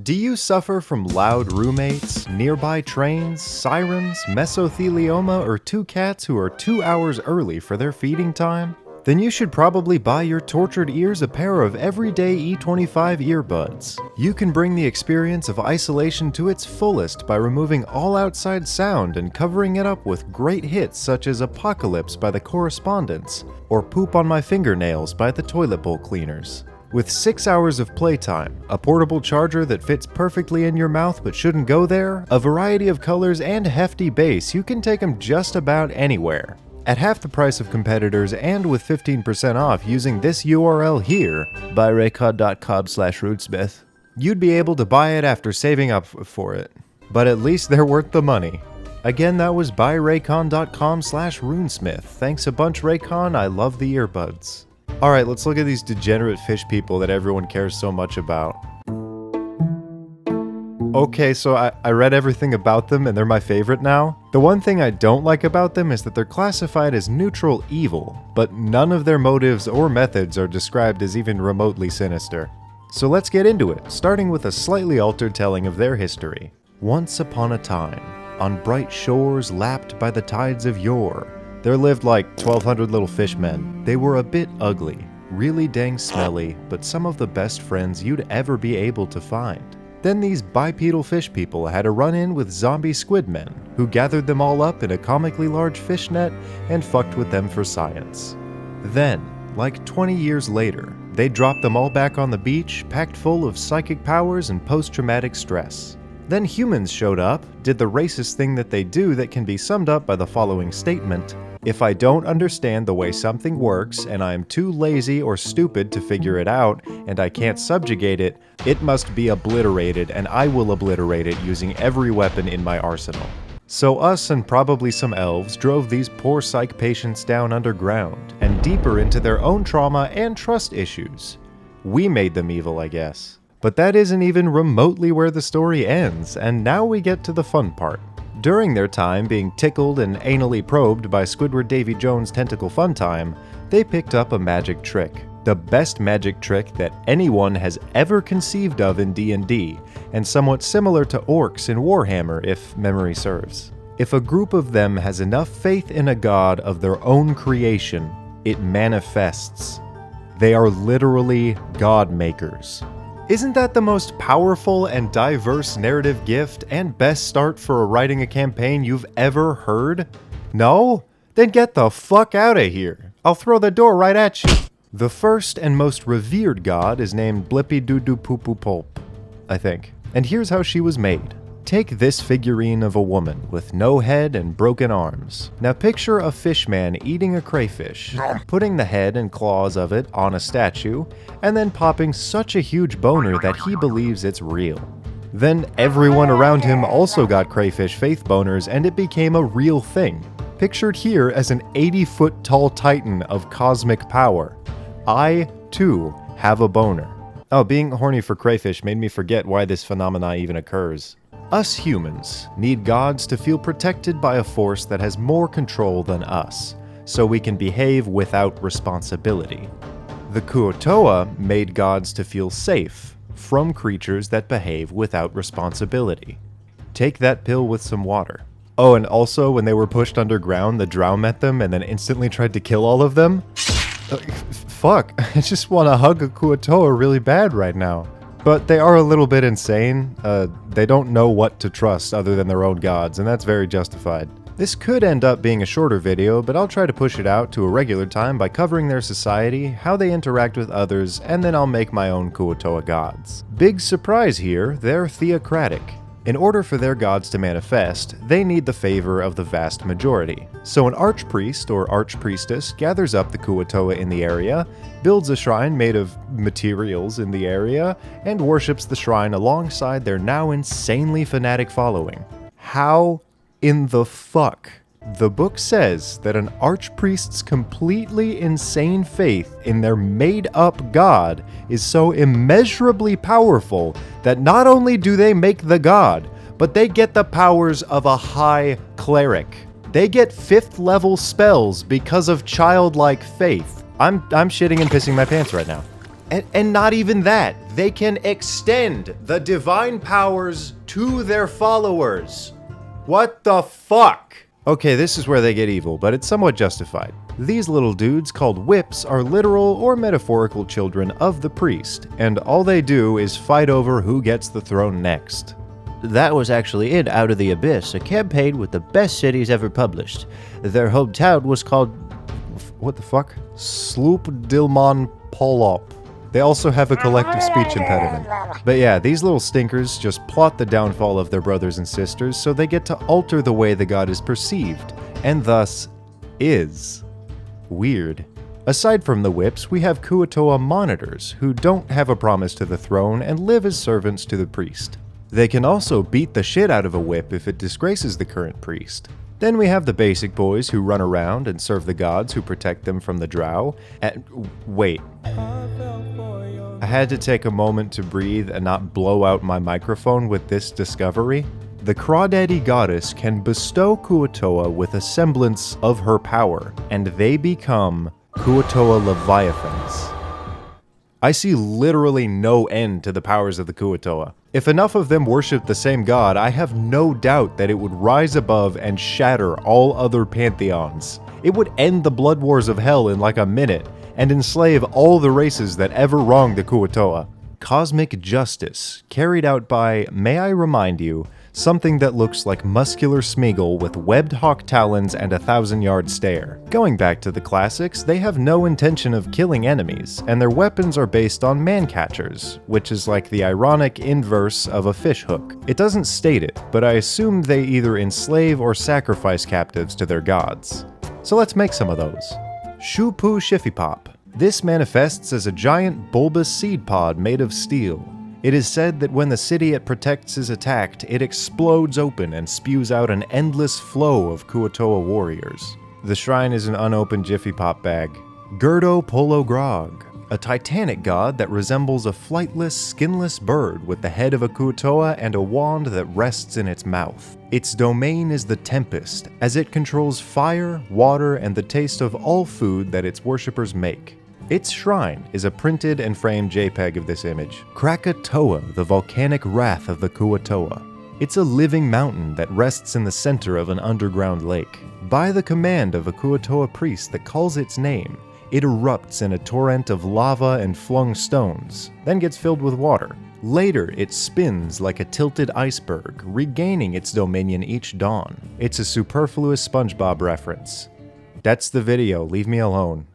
Do you suffer from loud roommates, nearby trains, sirens, mesothelioma, or two cats who are 2 hours early for their feeding time? Then you should probably buy your tortured ears a pair of everyday E25 earbuds. You can bring the experience of isolation to its fullest by removing all outside sound and covering it up with great hits such as Apocalypse by the Correspondents, or Poop on My Fingernails by the Toilet Bowl Cleaners. With 6 hours of playtime, a portable charger that fits perfectly in your mouth but shouldn't go there, a variety of colors, and hefty bass, you can take them just about anywhere. At half the price of competitors and with 15% off using this URL here, buyraycon.com/rootsmith, you'd be able to buy it after saving up for it. But at least they're worth the money. Again, that was buyraycon.com/runesmith. Thanks a bunch, Raycon. I love the earbuds. Alright, let's look at these degenerate fish people that everyone cares so much about. Okay, so I read everything about them and they're my favorite now. The one thing I don't like about them is that they're classified as neutral evil, but none of their motives or methods are described as even remotely sinister. So let's get into it, starting with a slightly altered telling of their history. Once upon a time, on bright shores lapped by the tides of yore, there lived like 1,200 little fishmen. They were a bit ugly, really dang smelly, but some of the best friends you'd ever be able to find. Then these bipedal fish people had a run-in with zombie squid men, who gathered them all up in a comically large fish net and fucked with them for science. Then, like 20 years later, they dropped them all back on the beach, packed full of psychic powers and post-traumatic stress. Then humans showed up, did the racist thing that they do that can be summed up by the following statement: if I don't understand the way something works, and I'm too lazy or stupid to figure it out, and I can't subjugate it, it must be obliterated, and I will obliterate it using every weapon in my arsenal. So us and probably some elves drove these poor psych patients down underground, and deeper into their own trauma and trust issues. We made them evil, I guess. But that isn't even remotely where the story ends, and now we get to the fun part. During their time being tickled and anally probed by Squidward Davy Jones' Tentacle Fun Time, they picked up a magic trick. The best magic trick that anyone has ever conceived of in D&D, and somewhat similar to orcs in Warhammer if memory serves. If a group of them has enough faith in a god of their own creation, it manifests. They are literally god makers. Isn't that the most powerful and diverse narrative gift and best start for writing a campaign you've ever heard? No? Then get the fuck out of here. I'll throw the door right at you. The first and most revered god is named Blippy Doo Doo Poo Poo Pulp, I think. And here's how she was made. Take this figurine of a woman with no head and broken arms. Now picture a fishman eating a crayfish, putting the head and claws of it on a statue, and then popping such a huge boner that he believes it's real. Then everyone around him also got crayfish faith boners and it became a real thing. Pictured here as an 80-foot tall titan of cosmic power. I, too, have a boner. Oh, being horny for crayfish made me forget why this phenomenon even occurs. Us humans need gods to feel protected by a force that has more control than us, so we can behave without responsibility. The Kuo-Toa made gods to feel safe from creatures that behave without responsibility. Take that pill with some water. Oh, and also when they were pushed underground, the drow met them and then instantly tried to kill all of them? Fuck, I just want to hug a Kuo-Toa really bad right now. But they are a little bit insane. They don't know what to trust other than their own gods, and that's very justified. This could end up being a shorter video, but I'll try to push it out to a regular time by covering their society, how they interact with others, and then I'll make my own Kuo-Toa gods. Big surprise here, they're theocratic. In order for their gods to manifest, they need the favor of the vast majority. So an archpriest or archpriestess gathers up the Kuo-Toa in the area, builds a shrine made of materials in the area, and worships the shrine alongside their now insanely fanatic following. How in the fuck? The book says that an archpriest's completely insane faith in their made-up god is so immeasurably powerful that not only do they make the god, but they get the powers of a high cleric. They get 5th level spells because of childlike faith. I'm shitting and pissing my pants right now. And not even that, they can extend the divine powers to their followers. What the fuck? Okay, this is where they get evil, but it's somewhat justified. These little dudes called whips are literal or metaphorical children of the priest, and all they do is fight over who gets the throne next. That was actually in Out of the Abyss, a campaign with the best cities ever published. Their hometown was called... what the fuck? Sloop Dilmon Polop. They also have a collective speech impediment. But yeah, these little stinkers just plot the downfall of their brothers and sisters so they get to alter the way the god is perceived, and thus is. Weird. Aside from the whips, we have Kuo-Toa monitors, who don't have a promise to the throne and live as servants to the priest. They can also beat the shit out of a whip if it disgraces the current priest. Then we have the basic boys who run around and serve the gods who protect them from the drow. Wait. I had to take a moment to breathe and not blow out my microphone with this discovery. The Crawdaddy goddess can bestow Kuo-Toa with a semblance of her power, and they become Kuo-Toa Leviathans. I see literally no end to the powers of the Kuo-Toa. If enough of them worship the same god, I have no doubt that it would rise above and shatter all other pantheons. It would end the blood wars of hell in like a minute, and enslave all the races that ever wronged the Kuo-Toa. Cosmic justice, carried out by, may I remind you, something that looks like muscular Smeagol with webbed hawk talons and a 1,000-yard stare. Going back to the classics, they have no intention of killing enemies, and their weapons are based on man-catchers, which is like the ironic inverse of a fishhook. It doesn't state it, but I assume they either enslave or sacrifice captives to their gods. So let's make some of those. Shupu Shiffipop. This manifests as a giant bulbous seed pod made of steel. It is said that when the city it protects is attacked, it explodes open and spews out an endless flow of Kuo-Toa warriors. The shrine is an unopened Jiffy Pop bag. Gerdo Polo Grog, a titanic god that resembles a flightless, skinless bird with the head of a Kuo-Toa and a wand that rests in its mouth. Its domain is the Tempest, as it controls fire, water, and the taste of all food that its worshippers make. Its shrine is a printed and framed JPEG of this image. KRAKATOA, the volcanic wrath of the Kuo-Toa. It's a living mountain that rests in the center of an underground lake. By the command of a Kuo-Toa priest that calls its name, it erupts in a torrent of lava and flung stones, then gets filled with water. Later, it spins like a tilted iceberg, regaining its dominion each dawn. It's a superfluous SpongeBob reference. That's the video, leave me alone.